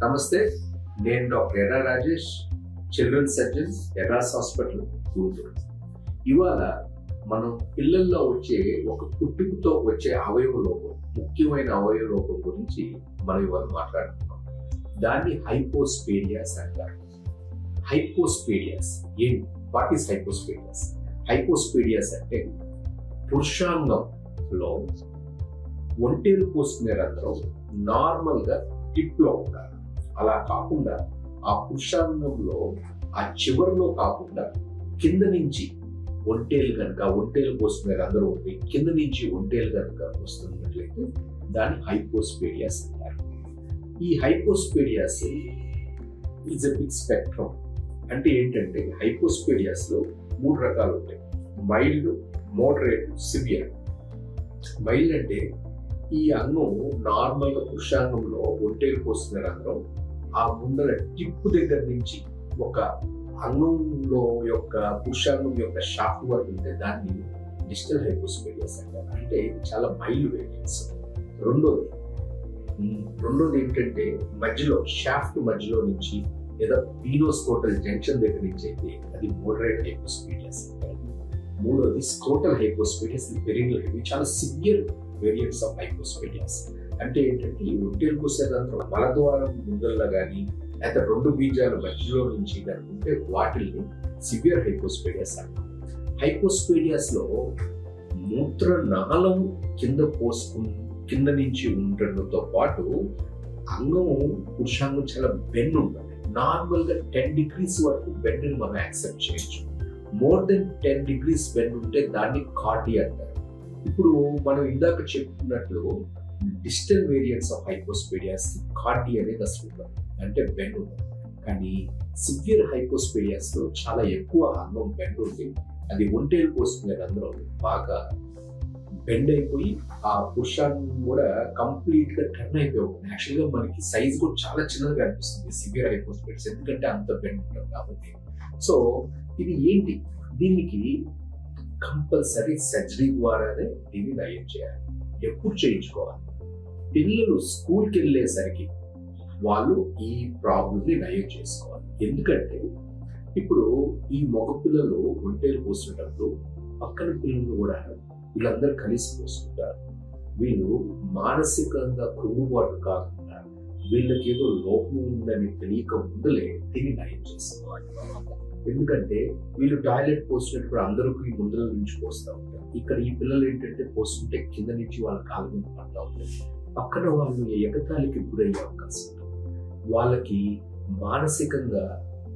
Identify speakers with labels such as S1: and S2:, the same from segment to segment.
S1: నమస్తే, నేను doctor Erra Rajesh, children surgeon, Erra's hospital, Guntur. ఇవాళ మనం పిల్లల్లో వచ్చే ఒక పుట్టుకతో వచ్చే అవయవ లోపం, ముఖ్యమైన అవయవ లోపం గురించి మనం ఇవాళ మాట్లాడుతున్నాం. దాన్ని హైపోస్పేడియాస్ అంటారు. హైపోస్పేడియాస్ ఏంటి? What is హైపోస్పేడియాస్? హైపోస్పేడియాస్ అంటే పురుషాంగంలో ఒంటేలు పోసుకునే రంధ్రం నార్మల్గా టిప్లో ఉంటారు. అలా కాకుండా ఆ పురుషాంగంలో ఆ చివరిలో కాకుండా కింద నుంచి ఒంటేలు పోసుకునే రంధ్రం ఉండి కింద నుంచి ఒంటేలు కనుక వస్తున్నట్లయితే దాన్ని హైపోస్పేడియాస్ అంటారు. ఈ hypospadias is a big spectrum. అంటే ఏంటంటే హైపోస్పేడియాస్ లో 3 రకాలు ఉంటాయి: మైల్డ్, మోడరేట్, సివియర్. మైల్డ్ అంటే ఈ అంగం నార్మల్ గా పురుషాంగంలో ఒంటేలు పోస్తున్న రంధ్రం ఆ ముందర టిప్పు దగ్గర నుంచి ఒక అంగంలో యొక్క పురుషాంగం యొక్క షాఫ్ట్ వరకు ఉంటే దాన్ని డిజిటల్ హైపోస్పేడియాస్ అంటారు. అంటే చాలా మైల్డ్ వేరియంట్స్. రెండోది ఏంటంటే మధ్యలో షాఫ్ట్ మధ్యలో నుంచి లేదా పీనోస్కోటల్ జంక్షన్ దగ్గర నుంచి అయితే అది మోడరేట్ హైపోస్పేడియాస్ అంటారు. మూడోది స్కోటల్ హైపోస్పేడియాస్, పెరినియల్. ఇవి చాలా సివియర్ వేరియంట్స్ ఆఫ్ హైపోస్పేడియాస్. అంటే ఏంటంటే ఈ ఒంటేలు పోసే రంధ్రం మలద్వారం ముందరలో కానీ లేదా 2 బీజాల మధ్యలో నుంచి కానీ ఉంటే వాటిల్ని సివియర్ హైపోస్పేడియాస్ అంటారు. హైపోస్పేడియాస్ లో మూత్రనాళం కింద నుంచి ఉండడంతో పాటు అంగం పురుషాంగం చాలా బెండ్ ఉంటుంది. నార్మల్ గా 10 degrees వరకు బెండ్ ని మనం యాక్సెప్ట్ చేయొచ్చు. మోర్ దెన్ 10 degrees బెండ్ ఉంటే దాన్ని కార్డియా అంటారు. ఇప్పుడు మనం ఇందాక చెప్పుకున్నట్లు డిజిటల్ వేరియంట్స్ ఆఫ్ హైపోస్పేడియాస్ కార్డియా అనేది అసలు అంటే బెండ్ ఉంటుంది. కానీ సివియర్ హైపోస్పేడియాస్ లో చాలా ఎక్కువ అంగం బెండ్ ఉంది. అది ఒంటేలు పోసుకునే రంధ్రం బాగా బెండ్ అయిపోయి ఆ పురుషాంగం కూడా కంప్లీట్ గా టర్న్ అయిపోయి ఉంటుంది. యాక్చువల్ గా మనకి సైజ్ కూడా చాలా చిన్నగా అనిపిస్తుంది సివియర్ హైపోస్పేడియాస్, ఎందుకంటే అంత బెండ్ ఉంటుంది కాబట్టి. సో ఇది ఏంటి? దీనికి కంపల్సరీ సర్జరీ ద్వారానే దీన్ని నయం చేయాలి. ఎప్పుడు చేయించుకోవాలి? పిల్లలు స్కూల్కి వెళ్ళేసరికి వాళ్ళు ఈ ప్రాబ్లమ్ని నయం చేసుకోవాలి. ఎందుకంటే ఇప్పుడు ఈ మగ పిల్లలు ఒంటేలు పోసేటప్పుడు పక్కన పిల్లలు కూడా వీళ్ళందరూ కలిసి పోసుకుంటారు. వీళ్ళు మానసికంగా కృంగుబాటు కాకుండా వీళ్ళకి ఏదో లోపం ఉందని తెలియక ముందులే దీన్ని నయం చేసుకోవాలి. ఎందుకంటే వీళ్ళు టాయిలెట్ పోసినప్పుడు అందరికీ ముందర నుంచి పోస్తూ ఉంటారు. ఇక్కడ ఈ పిల్లలు ఏంటంటే పోస్తుంటే కింద నుంచి వాళ్ళ కాళ్ళ మీద పడతా ఉంటాయి. పక్కన వాళ్ళు ఎగతాళికి గురయ్యే అవకాశం ఉంటుంది. వాళ్ళకి మానసికంగా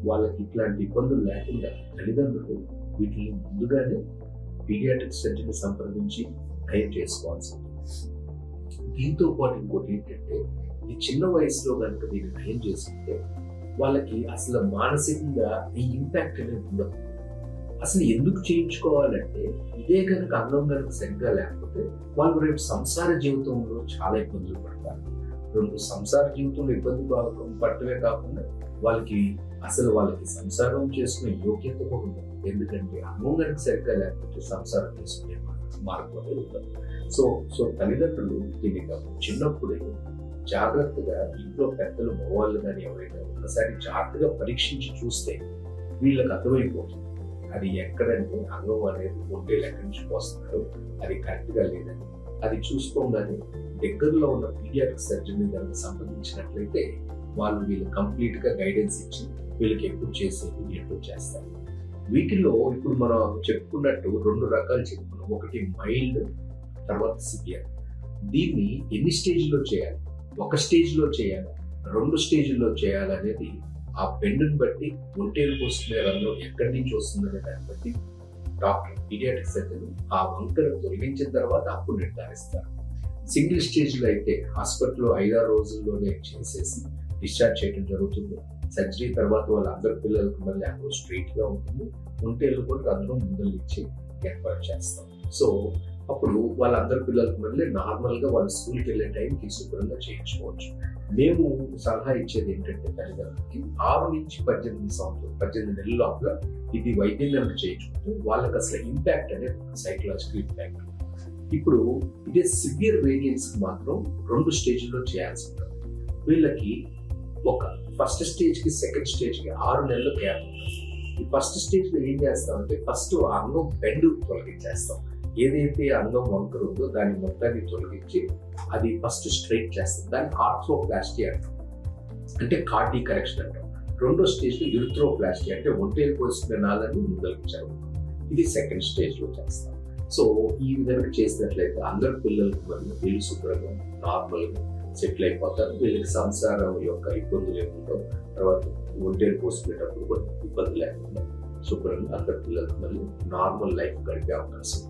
S1: వాళ్ళకి ఇట్లాంటి ఇబ్బందులు లేకుండా తల్లిదండ్రులు వీటిని ముందుగానే పీడియాట్రిక్ సర్జన్ సంప్రదించి నయం చేసుకోవాల్సి ఉంటుంది. దీంతో పాటు ఇంకోటి ఏంటంటే ఈ చిన్న వయసులో కనుక దీన్ని నయం చేసుకుంటే వాళ్ళకి అసలు మానసికంగా ఈ ఇంపాక్ట్ అనేది ఉండదు. అసలు ఎందుకు చేయించుకోవాలంటే ఇదే కనుక అంగం కనుక సరిగ్గా లేకపోతే వాళ్ళు రేపు సంసార జీవితంలో చాలా ఇబ్బందులు పడతారు. సంసార జీవితంలో ఇబ్బంది పడటమే కాకుండా వాళ్ళకి సంసారం చేసుకునే యోగ్యత కూడా ఉండదు. ఎందుకంటే అంగం కనుక సరిగ్గా లేకపోతే సంసారం చేసుకునే మార్గం అనేది ఉండదు. సో తల్లిదండ్రులు దీన్ని చిన్నప్పుడే జాగ్రత్తగా ఇంట్లో పెద్దలు మగవాళ్ళు కానీ ఎవరైనా ఒకసారి జాగ్రత్తగా పరీక్షించి చూస్తే వీళ్ళకి అర్థమైపోతుంది అది ఎక్కడంటే అంగం అనేది ఒంటేలు ఎక్కడి నుంచి పోస్తున్నారు, అది కరెక్ట్ గా లేదని. అది చూసుకోగానే దగ్గరలో ఉన్న పీడియాట్రిక్ సర్జన్ కనుక సంప్రదించినట్లయితే వీళ్ళు కంప్లీట్ గా గైడెన్స్ ఇచ్చి వీళ్ళకి ఎప్పుడు చేసేది ఎప్పుడు చేస్తారు. వీటిలో ఇప్పుడు మనం చెప్పుకున్నట్టు 2 రకాలు చెప్పుకున్నాం. ఒకటి మైల్డ్, తర్వాత సివియర్. దీన్ని ఎన్ని స్టేజ్లో చేయాలి? 1 స్టేజ్లో చేయాలి, 2 స్టేజ్లో చేయాలనేది ఆ బెండ్ని బట్టి ఒంటేలు పోసుకునే రంధ్రం ఎక్కడి నుంచి వస్తుందనే దాన్ని బట్టి డాక్టర్ పీడియాట్రిక్ సర్జన్ ఆ వంకను తొలగించిన తర్వాత అప్పుడు నిర్ధారిస్తారు. సింగిల్ స్టేజ్లో అయితే హాస్పిటల్లో 5-6 రోజుల్లోనే చేసేసి డిశ్చార్జ్ చేయడం జరుగుతుంది. సర్జరీ తర్వాత వాళ్ళందరి పిల్లలకు మళ్ళీ అందరూ స్ట్రైట్ గా ఉంటుంది. ఒంటేలు కూడా రంధ్రం ముందర ఇచ్చి ఏర్పాటు చేస్తాం. సో అప్పుడు వాళ్ళందరి పిల్లలకు మళ్ళీ నార్మల్ గా వాళ్ళు స్కూల్కి వెళ్ళే టైంకి శుభ్రంగా చేయించుకోవచ్చు. మేము సలహా ఇచ్చేది ఏంటంటే తల్లిదండ్రులకి 6 నుంచి 18 నెలల లోపల ఇది వైద్యం కనుక చేయించుకుంటే వాళ్ళకి అసలు ఇంపాక్ట్ అనేది సైకలాజికల్ ఇంపాక్ట్. ఇప్పుడు ఇదే సివియర్ వేరియంట్స్ మాత్రం 2 స్టేజ్లో చేయాల్సి ఉంటుంది. వీళ్ళకి ఒక ఫస్ట్ స్టేజ్ కి సెకండ్ స్టేజ్ కి 6 నెలలు గ్యాప్ ఉంటుంది. ఈ ఫస్ట్ స్టేజ్ లో ఏం చేస్తామంటే ఫస్ట్ ఆ అంగం బెండ్ తొలగించేస్తాం. ఏదైతే అంగం వంకర ఉందో దాన్ని మొత్తాన్ని తొలగించి అది ఫస్ట్ స్ట్రైట్ చేస్తాం. దాన్ని ఆర్థ్రోప్లాస్టీ అంటాం, అంటే కార్డి కరెక్షన్ అంటాం. రెండో స్టేజ్ లో యూరిథ్రోప్లాస్టీ, అంటే ఒంటేలు పోసిన నాళాన్ని ముందరకు జరుగుతాం. ఇది సెకండ్ స్టేజ్ లో చేస్తాం. సో ఈ విధంగా చేసినట్లయితే అందరు పిల్లలకు మరియు వీళ్ళు శుభ్రంగా నార్మల్ గా సెటిల్ అయిపోతారు. వీళ్ళకి సంసారం యొక్క ఇబ్బందులు ఏముండవు. తర్వాత ఒంటేలు పోసుకునేటప్పుడు కూడా ఇబ్బంది లేకుండా శుభ్రంగా అందరు పిల్లలకు మరియు నార్మల్ లైఫ్ గడిపే అవకాశం.